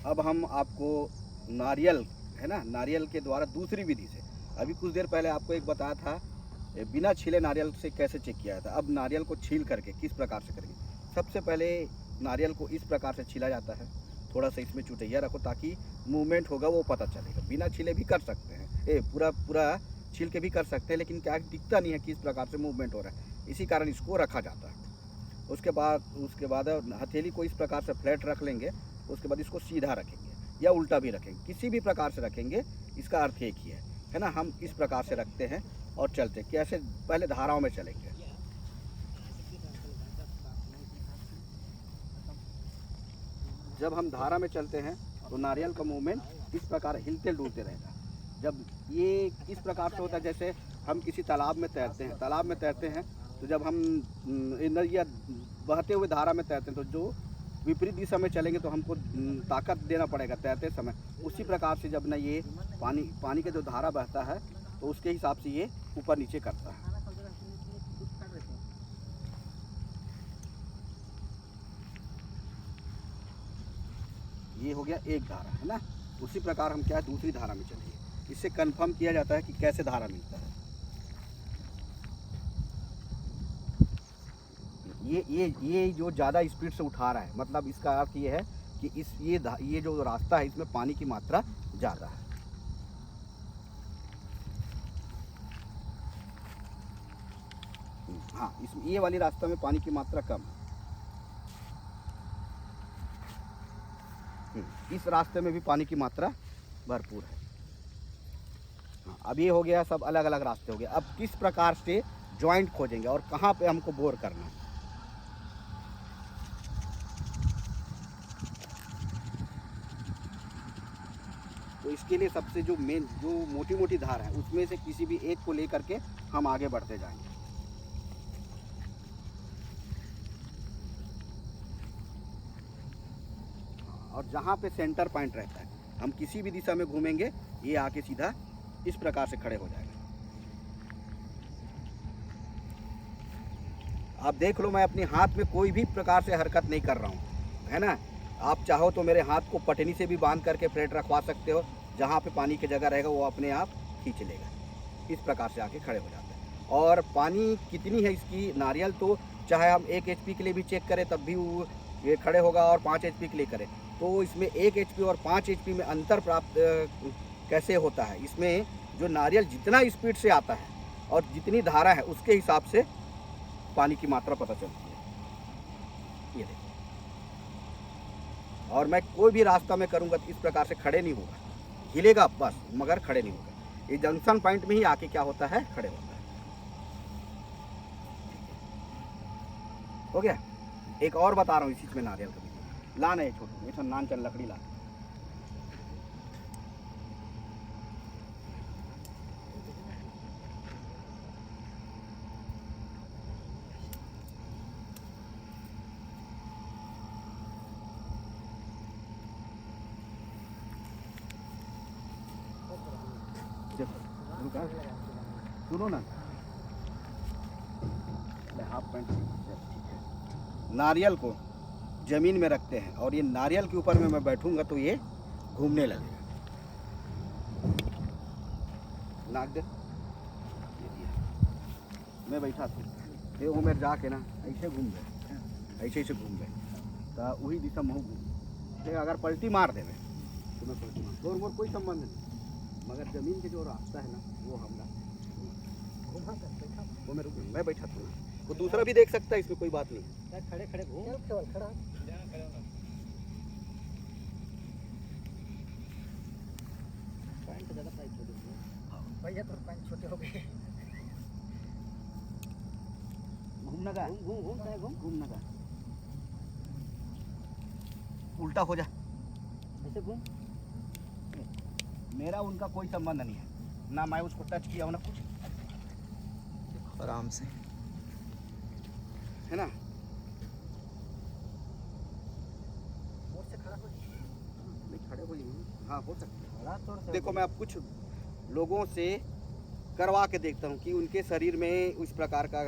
अब हम आपको नारियल है ना, नारियल के द्वारा दूसरी विधि से, अभी कुछ देर पहले आपको एक बताया था बिना छीले नारियल से कैसे चेक किया जाता है। अब नारियल को छील करके किस प्रकार से करेंगे। सबसे पहले नारियल को इस प्रकार से छीला जाता है, थोड़ा सा इसमें चुटैया रखो ताकि मूवमेंट होगा वो पता चलेगा। बिना छीले भी कर सकते हैं, पूरा पूरा छील के भी कर सकते हैं, लेकिन क्या दिखता नहीं है किस प्रकार से मूवमेंट हो रहा है, इसी कारण इसको रखा जाता है। उसके बाद हथेली को इस प्रकार से फ्लैट रख लेंगे। उसके बाद इसको सीधा रखेंगे या उल्टा भी रखेंगे, किसी भी प्रकार से रखेंगे, इसका अर्थ एक ही है ना। हम इस प्रकार से रखते हैं और चलते कैसे, पहले धाराओं में चलेंगे। जब हम धारा में चलते हैं तो नारियल का मूवमेंट इस प्रकार हिलते डुलते रहेगा। जब ये इस प्रकार से होता है जैसे हम किसी तालाब में तैरते हैं, तो जब हम या बहते हुए धारा में तैरते हैं तो जो विपरीत दिशा में चलेंगे तो हमको ताकत देना पड़ेगा तैरते समय। उसी प्रकार से जब ना ये पानी का जो धारा बहता है तो उसके हिसाब से ये ऊपर नीचे करता है। ये हो गया एक धारा है ना। उसी प्रकार हम क्या है दूसरी धारा में चलेंगे, इससे कंफर्म किया जाता है कि कैसे धारा मिलता है। ये जो ज़्यादा स्पीड से उठा रहा है, मतलब इसका अर्थ ये है कि ये जो रास्ता है इसमें पानी की मात्रा ज़्यादा है। हाँ, ये वाली रास्ता में पानी की मात्रा कम है। इस रास्ते में भी पानी की मात्रा भरपूर है। हाँ, अब ये हो गया, सब अलग अलग रास्ते हो गए। अब किस प्रकार से जॉइंट खोजेंगे और कहाँ पे हमको बोर करना है। तो इसके लिए सबसे जो मेन जो मोटी मोटी धार है उसमें से किसी भी एक को लेकर के हम आगे बढ़ते जाएंगे। और जहाँ पे सेंटर पॉइंट रहता है हम किसी भी दिशा में घूमेंगे, ये आके सीधा इस प्रकार से खड़े हो जाएगा। आप देख लो, मैं अपने हाथ में कोई भी प्रकार से हरकत नहीं कर रहा हूँ, है ना। आप चाहो तो मेरे हाथ को पटनी से भी बांध करके फ्लैट रखवा सकते हो, जहाँ पे पानी की जगह रहेगा वो अपने आप खींच लेगा। इस प्रकार से आके खड़े हो जाते हैं। और पानी कितनी है इसकी, नारियल तो चाहे हम 1 HP के लिए भी चेक करें तब भी वो ये खड़े होगा, और 5 HP के लिए करें तो इसमें 1 HP और 5 HP में अंतर प्राप्त कैसे होता है। इसमें जो नारियल जितना स्पीड से आता है और जितनी धारा है उसके हिसाब से पानी की मात्रा पता चलती है। ये देखिए, और मैं कोई भी रास्ता में करूँगा तो इस प्रकार से खड़े नहीं होगा, हिलेगा बस मगर खड़े नहीं होगा। ये जंक्शन पॉइंट में ही आके क्या होता है, खड़े होता है। हो गया। एक और बता रहा हूँ इसी में नारियल का ला नहीं छोटू, ऐसा नान चल लकड़ी ला। सुनो ना, हाफ पैंट नारियल को जमीन में रखते हैं और ये नारियल के ऊपर में मैं बैठूंगा तो ये घूमने लगेगा। नाक दे, मैं बैठा था ये उमेर जाके ना ऐसे घूम गए, ऐसे घूम गए तो वही दिशा में घूम। अगर पलटी मार देवे तो मैं पलटी मार और मोर कोई संबंध नहीं, मगर जमीन के जो रास्ता है ना वो हमरा वो मैं बैठा था, वो दूसरा भी देख सकता है, इसमें कोई बात नहीं। खड़े खड़े घूम केवल खड़ा पैंट ज़्यादा टाइट छोटे हो भैया, तो पैंट छोटे हो गए। घूमना का घूम घूम चाहे घूमना का उल्टा हो जा, ऐसे घूम। मेरा उनका कोई संबंध नहीं है, ना मैं उसको टच किया हूँ ना कुछ, आराम से है ना। मोड़ से खड़ा हो नहीं खड़े हो जाइए, हाँ हो सकता थोड़ा है। देखो मैं अब कुछ लोगों से करवा के देखता हूँ कि उनके शरीर में इस प्रकार का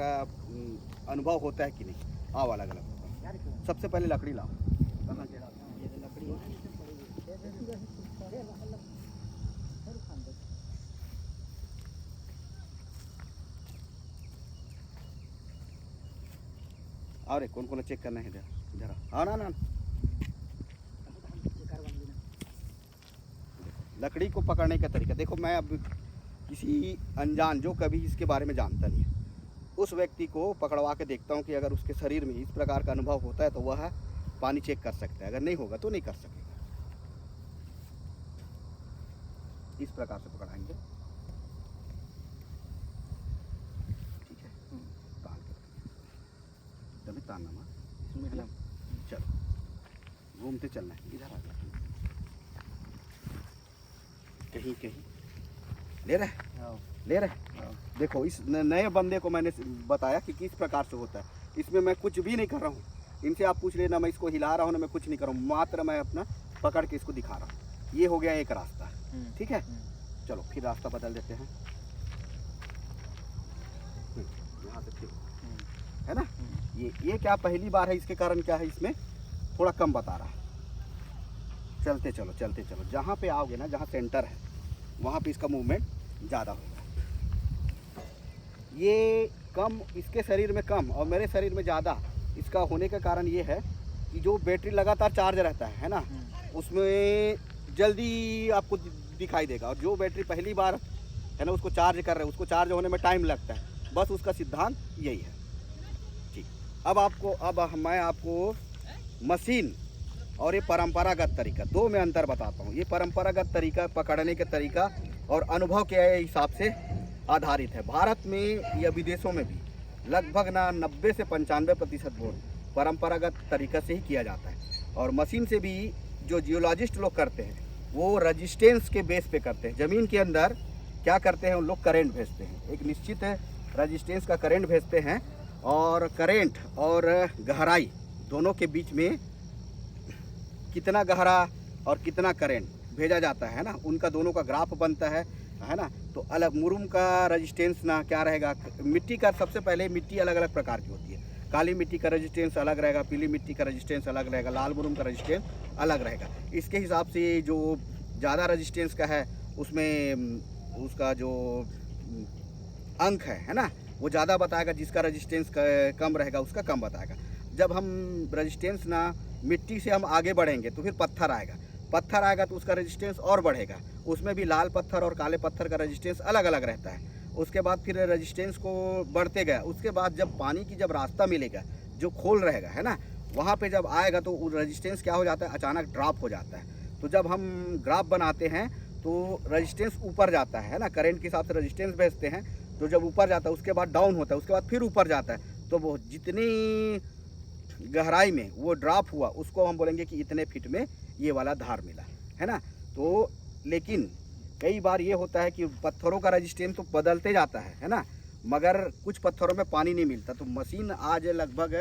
अनुभव होता है कि नहीं। आओ अलग अलग होता है। सबसे पहले लकड़ी लाओ, ये लकड़ी और कौन कौन चेक करना है इधर इधर हाँ ना ना लकड़ी को पकड़ने का तरीका देखो। मैं अब किसी अनजान जो कभी इसके बारे में जानता नहीं है उस व्यक्ति को पकड़वा के देखता हूँ कि अगर उसके शरीर में इस प्रकार का अनुभव होता है तो वह पानी चेक कर सकता है, अगर नहीं होगा तो नहीं कर सकेगा। इस प्रकार से पकड़ाएंगे, ठीक है, तान के तभी तानना माँ मीडियम। चलो घूमते चलना है, इधर आ जा कहीं कहीं ले रहे देखो इस नए बंदे को मैंने बताया कि किस प्रकार से होता है। इसमें मैं कुछ भी नहीं कर रहा हूँ, इनसे आप पूछ लेना, मैं इसको हिला रहा हूँ ना, मैं कुछ नहीं कर रहा हूँ, मात्र मैं अपना पकड़ के इसको दिखा रहा हूँ। ये हो गया एक रास्ता, ठीक है। चलो फिर रास्ता बदल देते हैं, यहाँ से फिर है ना। ये क्या पहली बार है, इसके कारण क्या है इसमें थोड़ा कम बता रहा है। चलते चलो जहाँ पे आओगे ना, जहाँ सेंटर है वहाँ पे इसका मूवमेंट ज़्यादा होगा। ये कम इसके शरीर में कम और मेरे शरीर में ज़्यादा, इसका होने का कारण ये है कि जो बैटरी लगातार चार्ज रहता है ना, उसमें जल्दी आपको दिखाई देगा। और जो बैटरी पहली बार है ना उसको चार्ज कर रहे हैं, उसको चार्ज होने में टाइम लगता है। बस उसका सिद्धांत यही है, ठीक। अब मैं आपको मशीन और ये परंपरागत तरीका, दो में अंतर बताता हूँ। ये परंपरागत तरीका पकड़ने के तरीका और अनुभव के हिसाब से आधारित है। भारत में या विदेशों में भी लगभग ना 90 से 95% बोर परंपरागत तरीका से ही किया जाता है। और मशीन से भी जो जियोलॉजिस्ट लोग करते हैं वो रजिस्टेंस के बेस पे करते हैं। ज़मीन के अंदर क्या करते हैं, उन लोग करेंट भेजते हैं, एक निश्चित रजिस्टेंस का करेंट भेजते हैं। और करेंट और गहराई दोनों के बीच में कितना गहरा और कितना करंट भेजा जाता है ना, उनका दोनों का ग्राफ बनता है ना। तो अलग मुरुम का रेजिस्टेंस ना क्या रहेगा, मिट्टी का सबसे पहले मिट्टी अलग अलग प्रकार की होती है। काली मिट्टी का रेजिस्टेंस अलग रहेगा, पीली मिट्टी का रेजिस्टेंस अलग रहेगा, लाल मुरुम का रेजिस्टेंस अलग रहेगा। इसके हिसाब से जो ज़्यादा रेजिस्टेंस का है उसमें उसका जो अंक है ना, वो ज़्यादा बताएगा, जिसका रेजिस्टेंस कम रहेगा उसका कम बताएगा। जब हम रेजिस्टेंस ना मिट्टी से हम आगे बढ़ेंगे तो फिर पत्थर आएगा तो उसका रेजिस्टेंस और बढ़ेगा। उसमें भी लाल पत्थर और काले पत्थर का रेजिस्टेंस अलग अलग रहता है। उसके बाद फिर रेजिस्टेंस को बढ़ते गया। उसके बाद जब पानी की जब रास्ता मिलेगा, जो खोल रहेगा है ना, वहाँ पे जब आएगा तो रेजिस्टेंस क्या हो जाता है, अचानक ड्रॉप हो जाता है। तो जब हम ग्राफ बनाते हैं तो रेजिस्टेंस ऊपर जाता है ना, करंट के हिसाब से रेजिस्टेंस भेजते हैं। तो जब ऊपर जाता है उसके बाद डाउन होता है, उसके बाद फिर ऊपर जाता है। तो वो जितनी गहराई में वो ड्रॉप हुआ उसको हम बोलेंगे कि इतने फीट में ये वाला धार मिला है ना। तो लेकिन कई बार ये होता है कि पत्थरों का रेजिस्टेंस तो बदलते जाता है ना, मगर कुछ पत्थरों में पानी नहीं मिलता। तो मशीन आज लगभग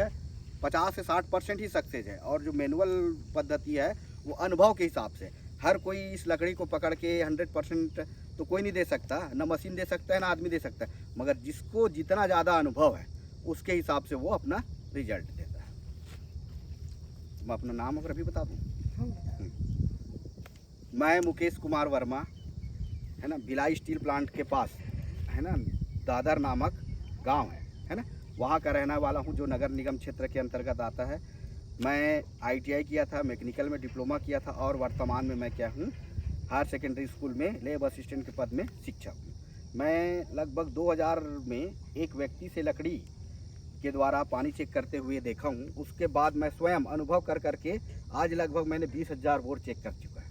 50 से 60% ही सक्सेस है। और जो मैनुअल पद्धति है वो अनुभव के हिसाब से, हर कोई इस लकड़ी को पकड़ के 100% तो कोई नहीं दे सकता, ना मशीन दे सकता है ना आदमी दे सकता है, मगर जिसको जितना ज़्यादा अनुभव है उसके हिसाब से वो अपना रिजल्ट देता है। मैं अपना नाम अगर अभी बता दूँ, मैं मुकेश कुमार वर्मा है ना, भिलाई स्टील प्लांट के पास है ना, दादर नामक गांव है ना, वहाँ का रहने वाला हूँ, जो नगर निगम क्षेत्र के अंतर्गत आता है। मैं ITI किया था, मैकेनिकल में डिप्लोमा किया था और वर्तमान में मैं क्या हूँ, हायर सेकेंडरी स्कूल में लेब असिस्टेंट के पद में शिक्षक हूँ। मैं लगभग 2000 में एक व्यक्ति से लकड़ी के द्वारा पानी चेक करते हुए देखा हूँ। उसके बाद मैं स्वयं अनुभव कर करके आज लगभग मैंने 20,000 बोर चेक कर चुका है।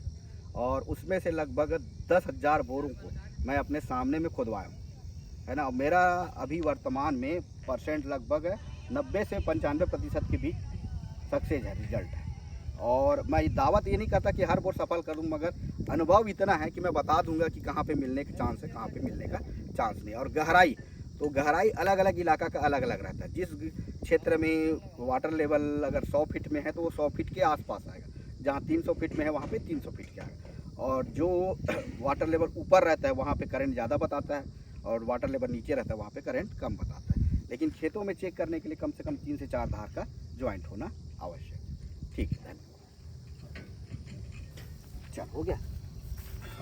और उसमें से लगभग 10,000 बोरों को मैं अपने सामने में खुदवाया हूँ है ना। मेरा अभी वर्तमान में परसेंट लगभग 90 से 95% के बीच सक्सेस है, रिजल्ट है। और मैं दावत ये नहीं करता कि हर बोर सफल करूँ, मगर अनुभव इतना है कि मैं बता दूंगा कि कहाँ पे मिलने का चांस है, कहाँ पे मिलने का चांस नहीं। और गहराई तो गहराई अलग अलग इलाका का अलग अलग रहता है। जिस क्षेत्र में वाटर लेवल अगर 100 फीट में है तो वो 100 फीट के आसपास आएगा, जहाँ 300 फीट में है वहाँ पे 300 फीट के आएगा। और जो वाटर लेवल ऊपर रहता है वहाँ पे करंट ज़्यादा बताता है, और वाटर लेवल नीचे रहता है वहाँ पे करंट कम बताता है। लेकिन खेतों में चेक करने के लिए कम से कम 3 से 4 धार का ज्वाइंट होना आवश्यक है। ठीक है, धन्यवाद। चल हो गया।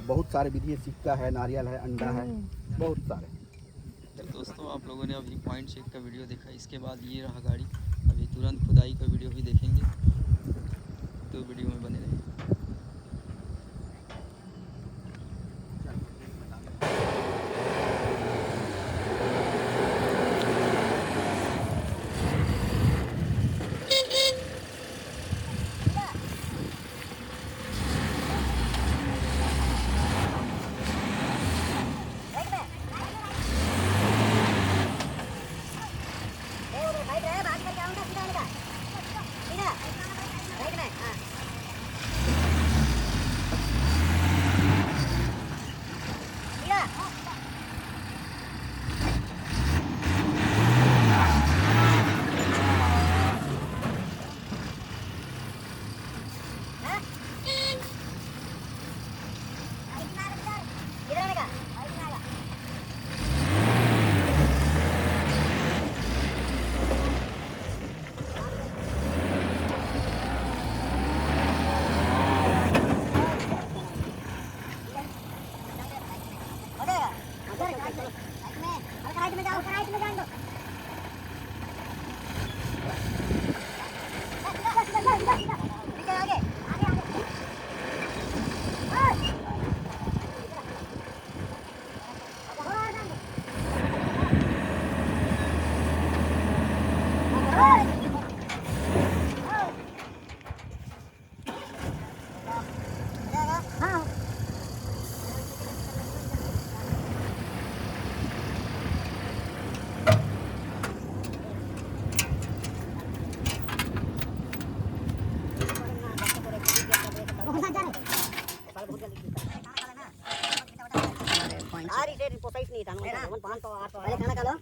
बहुत सारे विधि है, सिक्का है, नारियल है, अंडा है, बहुत सारे। तो दोस्तों आप लोगों ने अभी पॉइंट चेक का वीडियो देखा, इसके बाद ये रहा गाड़ी। अभी तुरंत खुदाई का वीडियो भी देखेंगे, तो वीडियो में बने रहें। खाना खा लो।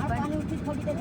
पानी उठी थोड़ी देर